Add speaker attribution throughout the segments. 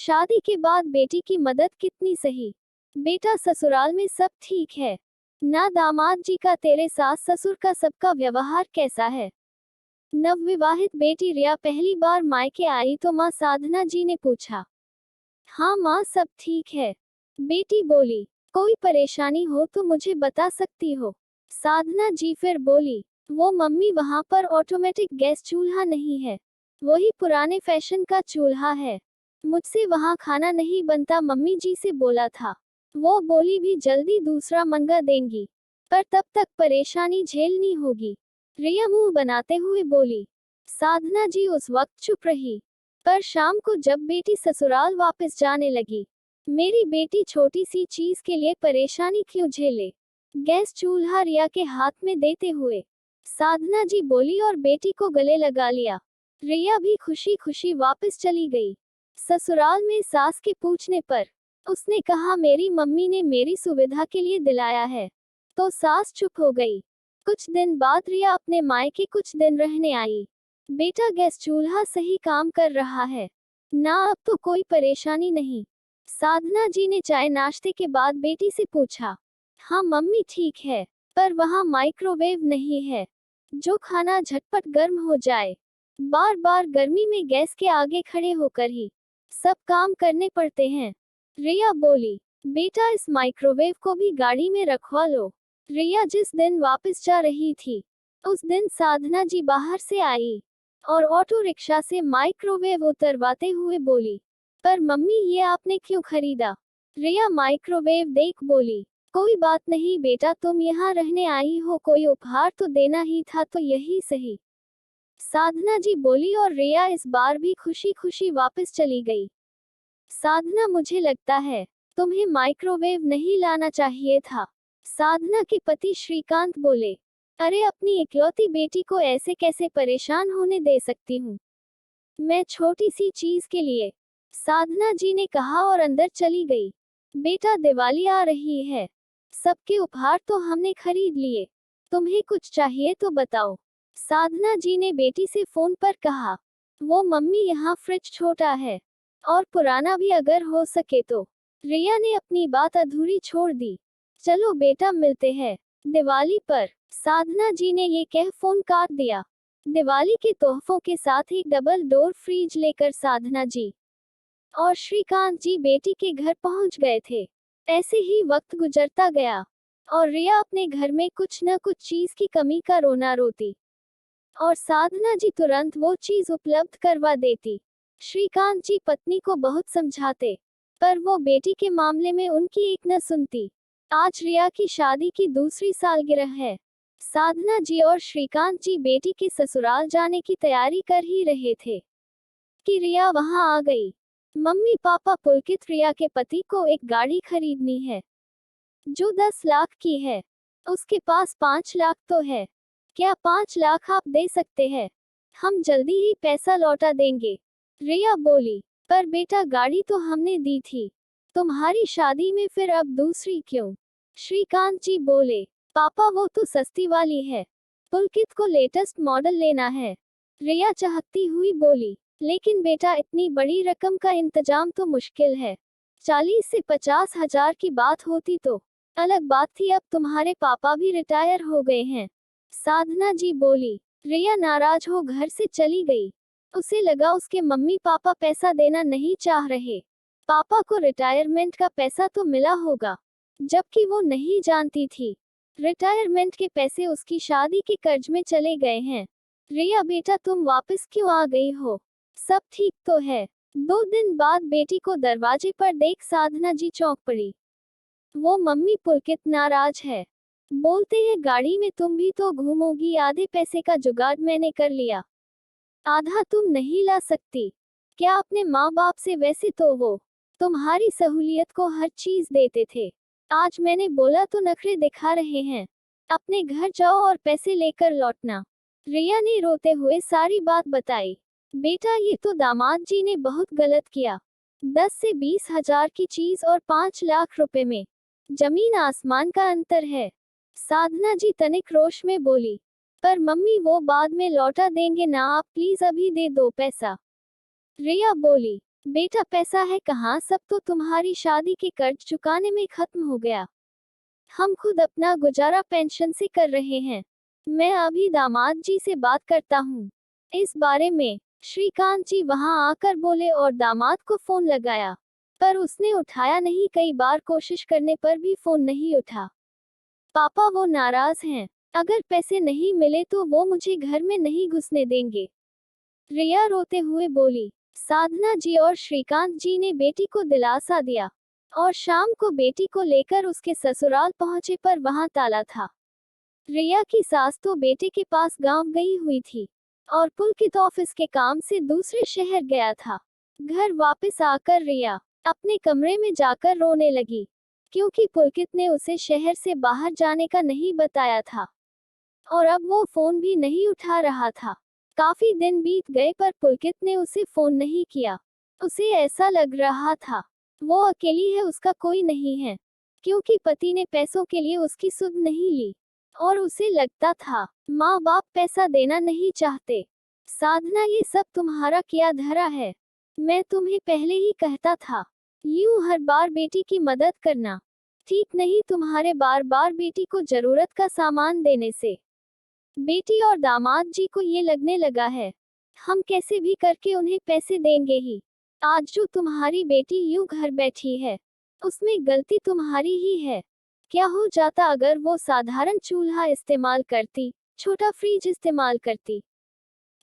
Speaker 1: शादी के बाद बेटी की मदद कितनी सही। बेटा ससुराल में सब ठीक है ना? दामाद जी का तेरे सास ससुर का सबका व्यवहार कैसा है? नवविवाहित बेटी रिया पहली बार मायके आई तो माँ साधना जी ने पूछा। हाँ माँ, सब ठीक है, बेटी बोली। कोई परेशानी हो तो मुझे बता सकती हो। साधना जी फिर बोली, वो मम्मी वहाँ पर ऑटोमेटिक गैस चूल्हा नहीं है, वही पुराने फैशन का चूल्हा है। मुझसे वहाँ खाना नहीं बनता, मम्मी जी से बोला था। वो बोली भी जल्दी दूसरा मंगा देंगी, पर तब तक परेशानी झेलनी होगी। रिया मुंह बनाते हुए बोली। साधना जी उस वक्त चुप रही। पर शाम को जब बेटी ससुराल वापस जाने लगी, मेरी बेटी छोटी सी चीज के लिए परेशानी क्यों झेले? गैस चूल्हा रिया के हाथ में देते हुए साधना जी बोली और बेटी को गले लगा लिया। रिया भी खुशी खुशी वापस चली गई। ससुराल में सास के पूछने पर उसने कहा, मेरी मम्मी ने मेरी सुविधा के लिए दिलाया है। तो सास चुप हो गई। कुछ दिन बाद रिया अपने मायके कुछ दिन रहने आई। बेटा गैस चूल्हा सही काम कर रहा है ना? अब तो कोई परेशानी नहीं। साधना जी ने चाय नाश्ते के बाद बेटी से पूछा। हाँ मम्मी ठीक है, पर वहाँ माइक्रोवेव नहीं है जो खाना झटपट गर्म हो जाए। बार बार गर्मी में गैस के आगे खड़े होकर ही सब काम करने पड़ते हैं। रिया बोली, बेटा इस माइक्रोवेव को भी गाड़ी में रखवा लो। रिया जिस दिन वापस जा रही थी, उस दिन साधना जी बाहर से आई और ऑटो रिक्शा से माइक्रोवेव उतरवाते हुए बोली, पर मम्मी ये आपने क्यों खरीदा? रिया माइक्रोवेव देख बोली, कोई बात नहीं बेटा, तुम यहाँ रहने आई हो, कोई उपहार तो देना ही था, तो यही सही। साधना जी बोली और रिया इस बार भी खुशी खुशी वापस चली गई। साधना, मुझे लगता है तुम्हें माइक्रोवेव नहीं लाना चाहिए था। साधना के पति श्रीकांत बोले, अरे अपनी इकलौती बेटी को ऐसे कैसे परेशान होने दे सकती हूँ मैं छोटी सी चीज के लिए? साधना जी ने कहा और अंदर चली गई। बेटा दिवाली आ रही है, सबके उपहार तो हमने खरीद लिए, तुम्हें कुछ चाहिए तो बताओ। साधना जी ने बेटी से फोन पर कहा। वो मम्मी, यहाँ फ्रिज छोटा है और पुराना भी अगर हो सके तो। रिया ने अपनी बात अधूरी छोड़ दी। चलो बेटा मिलते हैं दिवाली पर। साधना जी ने ये कह फोन काट दिया। दिवाली के तोहफों के साथ ही डबल डोर फ्रिज लेकर साधना जी और श्रीकांत जी बेटी के घर पहुंच गए थे। ऐसे ही वक्त गुजरता गया और रिया अपने घर में कुछ न कुछ चीज की कमी का रोना रोती और साधना जी तुरंत वो चीज उपलब्ध करवा देती। श्रीकांत जी पत्नी को बहुत समझाते, पर वो बेटी के मामले में उनकी एक न सुनती। आज रिया की शादी की दूसरी सालगिरह है। साधना जी और श्रीकांत जी बेटी के ससुराल जाने की तैयारी कर ही रहे थे कि रिया वहां आ गई। मम्मी पापा, पुलकित रिया के पति को एक गाड़ी खरीदनी है जो 10 लाख की है। उसके पास 5 लाख तो है, क्या 5 लाख आप दे सकते हैं? हम जल्दी ही पैसा लौटा देंगे। रिया बोली, पर बेटा गाड़ी तो हमने दी थी तुम्हारी शादी में, फिर अब दूसरी क्यों? श्रीकांत जी बोले, पापा वो तो सस्ती वाली है, पुलकित को लेटेस्ट मॉडल लेना है। रिया चहकती हुई बोली, लेकिन बेटा इतनी बड़ी रकम का इंतजाम तो मुश्किल है। 40 से 50 हजार की बात होती तो अलग बात थी, अब तुम्हारे पापा भी रिटायर हो गए हैं। साधना जी बोली। रिया नाराज हो घर से चली गई। उसे लगा उसके मम्मी पापा पैसा देना नहीं चाह रहे। पापा को रिटायरमेंट का पैसा तो मिला होगा, जबकि वो नहीं जानती थी रिटायरमेंट के पैसे उसकी शादी के कर्ज में चले गए हैं। रिया बेटा, तुम वापस क्यों आ गई हो? सब ठीक तो है? 2 दिन बाद बेटी को दरवाजे पर देख साधना जी चौंक पड़ी। वो मम्मी, पुलकित नाराज है, बोलते हैं गाड़ी में तुम भी तो घूमोगी, आधे पैसे का जुगाड़ मैंने कर लिया, आधा तुम नहीं ला सकती क्या अपने माँ बाप से? वैसे तो वो तुम्हारी सहूलियत को हर चीज देते थे, आज मैंने बोला तो नखरे दिखा रहे हैं। अपने घर जाओ और पैसे लेकर लौटना। रिया ने रोते हुए सारी बात बताई। बेटा, ये तो दामाद जी ने बहुत गलत किया। 10 से 20 हजार की चीज और 5 लाख रुपए में जमीन आसमान का अंतर है। साधना जी तनिक रोष में बोली, पर मम्मी वो बाद में लौटा देंगे ना, आप प्लीज अभी दे दो पैसा। रिया बोली, बेटा पैसा है कहाँ, सब तो तुम्हारी शादी के कर्ज चुकाने में खत्म हो गया। हम खुद अपना गुजारा पेंशन से कर रहे हैं। मैं अभी दामाद जी से बात करता हूँ इस बारे में। श्रीकांत जी वहां आकर बोले और दामाद को फोन लगाया, पर उसने उठाया नहीं। कई बार कोशिश करने पर भी फोन नहीं उठा। पापा वो नाराज हैं। अगर पैसे नहीं मिले तो वो मुझे घर में नहीं घुसने देंगे। रिया रोते हुए बोली। साधना जी और श्रीकांत जी ने बेटी को दिलासा दिया और शाम को बेटी को लेकर उसके ससुराल पहुंचे, पर वहां ताला था। रिया की सास तो बेटे के पास गांव गई हुई थी और पुलकित ऑफिस के काम से दूसरे शहर गया था। घर वापस आकर रिया अपने कमरे में जाकर रोने लगी, क्योंकि पुलकित ने उसे शहर से बाहर जाने का नहीं बताया था और अब वो फोन भी नहीं उठा रहा था। काफी दिन बीत गए पर पुलकित ने उसे फोन नहीं किया। उसे ऐसा लग रहा था वो अकेली है, उसका कोई नहीं है, क्योंकि पति ने पैसों के लिए उसकी सुध नहीं ली और उसे लगता था माँ बाप पैसा देना नहीं चाहते। साधना, ये सब तुम्हारा किया धरा है। मैं तुम्हें पहले ही कहता था, यूं हर बार बेटी की मदद करना ठीक नहीं, तुम्हारे बार बार बेटी को जरूरत का सामान देने से बेटी और दामाद जी को ये लगने लगा है हम कैसे भी करके उन्हें पैसे देंगे ही। आज जो तुम्हारी बेटी यूं घर बैठी है, उसमें गलती तुम्हारी ही है। क्या हो जाता अगर वो साधारण चूल्हा इस्तेमाल करती, छोटा फ्रिज इस्तेमाल करती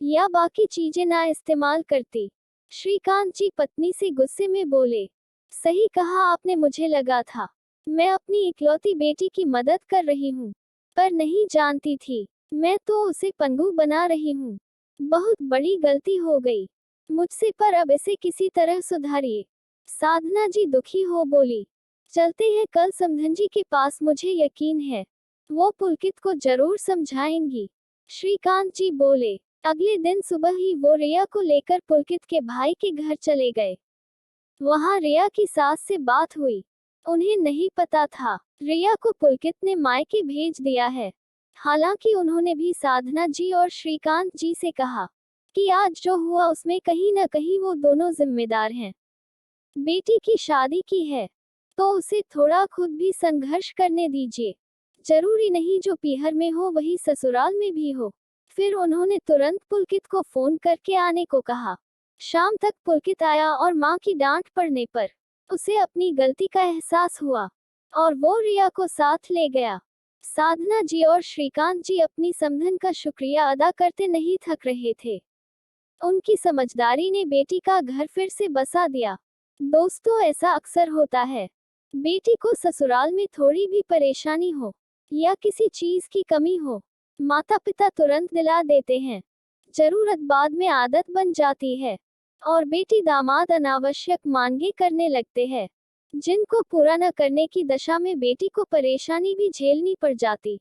Speaker 1: या बाकी चीजें ना इस्तेमाल करती। श्रीकांत जी पत्नी से गुस्से में बोले। सही कहा आपने, मुझे लगा था मैं अपनी इकलौती बेटी की मदद कर रही हूँ, पर नहीं जानती थी मैं तो उसे पंगु बना रही हूँ। बहुत बड़ी गलती हो गई मुझसे, पर अब इसे किसी तरह सुधारिए। साधना जी दुखी हो बोली। चलते हैं कल समधन जी के पास, मुझे यकीन है वो पुलकित को जरूर समझाएंगी। श्रीकांत जी बोले। अगले दिन सुबह ही वो रिया को लेकर पुलकित के भाई के घर चले गए। वहां रिया की सास से बात हुई। उन्हें नहीं पता था रिया को पुलकित ने मायके भेज दिया है। हालांकि उन्होंने भी साधना जी और श्रीकांत जी से कहा कि आज जो हुआ उसमें कहीं न कहीं वो दोनों जिम्मेदार हैं। बेटी की शादी की है तो उसे थोड़ा खुद भी संघर्ष करने दीजिए। जरूरी नहीं जो पीहर में हो वही ससुराल में भी हो। फिर उन्होंने तुरंत पुलकित को फोन करके आने को कहा। शाम तक पुलकित आया और माँ की डांट पड़ने पर उसे अपनी गलती का एहसास हुआ और वो रिया को साथ ले गया। साधना जी और श्रीकांत जी अपनी समधन का शुक्रिया अदा करते नहीं थक रहे थे। उनकी समझदारी ने बेटी का घर फिर से बसा दिया। दोस्तों, ऐसा अक्सर होता है, बेटी को ससुराल में थोड़ी भी परेशानी हो या किसी चीज की कमी हो, माता पिता तुरंत दिला देते हैं। जरूरत बाद में आदत बन जाती है और बेटी दामाद अनावश्यक मांगे करने लगते हैं, जिनको पूरा न करने की दशा में बेटी को परेशानी भी झेलनी पड़ जाती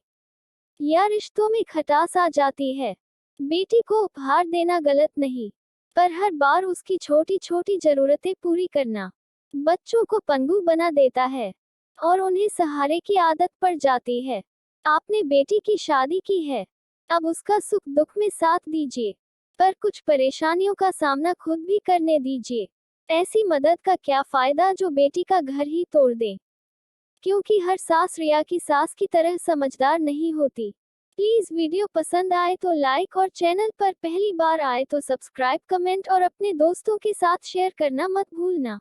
Speaker 1: या रिश्तों में खटास आ जाती है। बेटी को उपहार देना गलत नहीं, पर हर बार उसकी छोटी छोटी जरूरतें पूरी करना बच्चों को पंगु बना देता है और उन्हें सहारे की आदत पड़ जाती है। आपने बेटी की शादी की है, अब उसका सुख दुख में साथ दीजिए, पर कुछ परेशानियों का सामना खुद भी करने दीजिए। ऐसी मदद का क्या फायदा जो बेटी का घर ही तोड़ दे, क्योंकि हर सास रिया की सास की तरह समझदार नहीं होती। प्लीज वीडियो पसंद आए तो लाइक और चैनल पर पहली बार आए तो सब्सक्राइब, कमेंट और अपने दोस्तों के साथ शेयर करना मत भूलना।